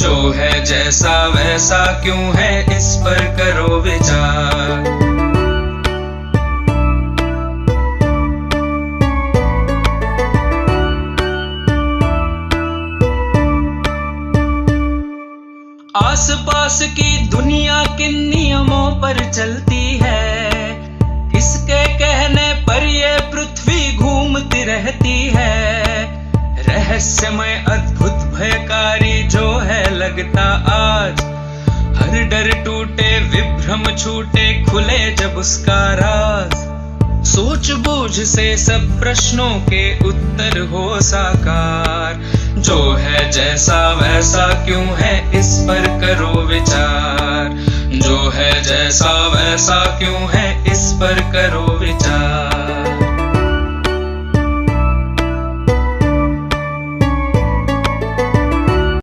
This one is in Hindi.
जो है जैसा वैसा क्यों है, इस पर करो विचार। आसपास की दुनिया किन नियमों पर चलती है, किसके कहने पर ये पृथ्वी घूमती रहती है। रहस्यमय अद्भुत भयकारी जो है लगता आज, हर डर टूटे विभ्रम छूटे खुले जब उसका राज। सूझबूझ से सब प्रश्नों के उत्तर हो साकार, जो है जैसा वैसा क्यों है, इस पर करो विचार। जो है जैसा वैसा क्यों है, इस पर करो विचार।